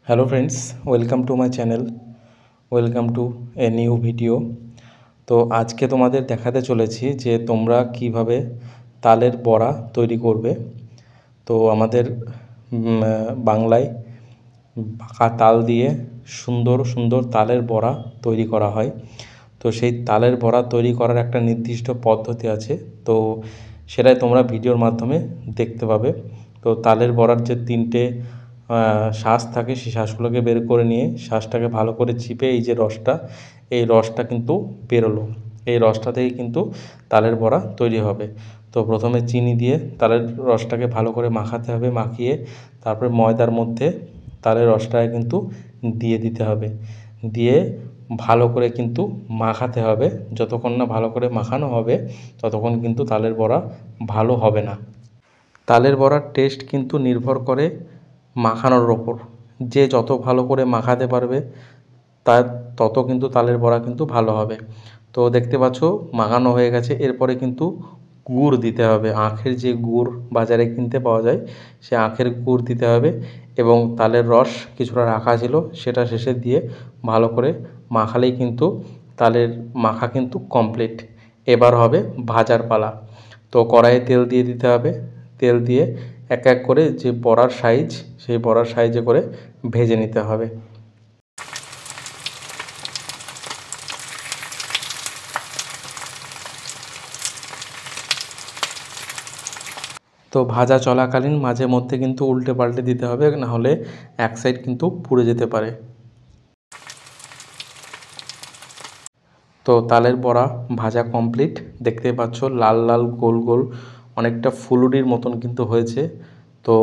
Hello friends, welcome to my channel, welcome to a new video. তো আজকে তোমাদের দেখাতে চলেছি যে তোমরা কিভাবে তালের বড়া তৈরি করবে। তো আমাদের বাংলায় পাকা তাল দিয়ে সুন্দর সুন্দর তালের বড়া তৈরি করা হয়। তো সেই তালের বড়া তৈরি করার একটা নির্দিষ্ট পদ্ধতি আছে, তো সেটাই তোমরা ভিডিওর মাধ্যমে দেখতে পাবে। তো তালের বড়ার যে তিনটে শ্বাস থাকে, সেই শ্বাসগুলোকে বের করে নিয়ে শ্বাসটাকে ভালো করে চিপে এই যে রসটা, এই রসটা কিন্তু বেরোলো, এই রসটা থেকে কিন্তু তালের বড়া তৈরি হবে। তো প্রথমে চিনি দিয়ে তালের রসটাকে ভালো করে মাখাতে হবে, মাখিয়ে তারপরে ময়দার মধ্যে তালের রসটাকে কিন্তু দিয়ে দিতে হবে, দিয়ে ভালো করে কিন্তু মাখাতে হবে। যতক্ষণ না ভালো করে মাখানো হবে ততক্ষণ কিন্তু তালের বড়া ভালো হবে না। তালের বড়ার টেস্ট কিন্তু নির্ভর করে মাখানোর ওপর। যে যত ভালো করে মাখাতে পারবে তার তত কিন্তু তালের বড়া কিন্তু ভালো হবে। তো দেখতে পাচ্ছ মাখানো হয়ে গেছে। এরপরে কিন্তু গুড় দিতে হবে, আখের যে গুড় বাজারে কিনতে পাওয়া যায়, সে আখের গুড় দিতে হবে এবং তালের রস কিছুটা রাখা ছিল সেটা শেষে দিয়ে ভালো করে মাখালেই কিন্তু তালের মাখা কিন্তু কমপ্লিট। এবার হবে ভাজার পালা। তো কড়াইয়ে তেল দিয়ে দিতে হবে, তেল দিয়ে এক এক করে যে বড়ার সাইজ, সেই বড়ার সাইজে করে ভেজে নিতে হবে। তো ভাজা চলাকালীন মাঝে মধ্যে কিন্তু উল্টে পাল্টে দিতে হবে, নাহলে এক সাইড কিন্তু পুড়ে যেতে পারে। তো তালের বড়া ভাজা কমপ্লিট, দেখতে পাচ্ছ লাল লাল গোল গোল অনেকটা ফুলুরির মতন কিন্তু হয়েছে। তো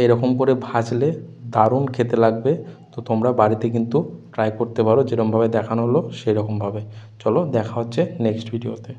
এরকম করে ভাজলে দারুণ খেতে লাগবে। তো তোমরা বাড়িতে কিন্তু ট্রাই করতে পারো, যেরকমভাবে দেখানো হলো সেরকমভাবে। চলো দেখা হচ্ছে নেক্সট ভিডিওতে।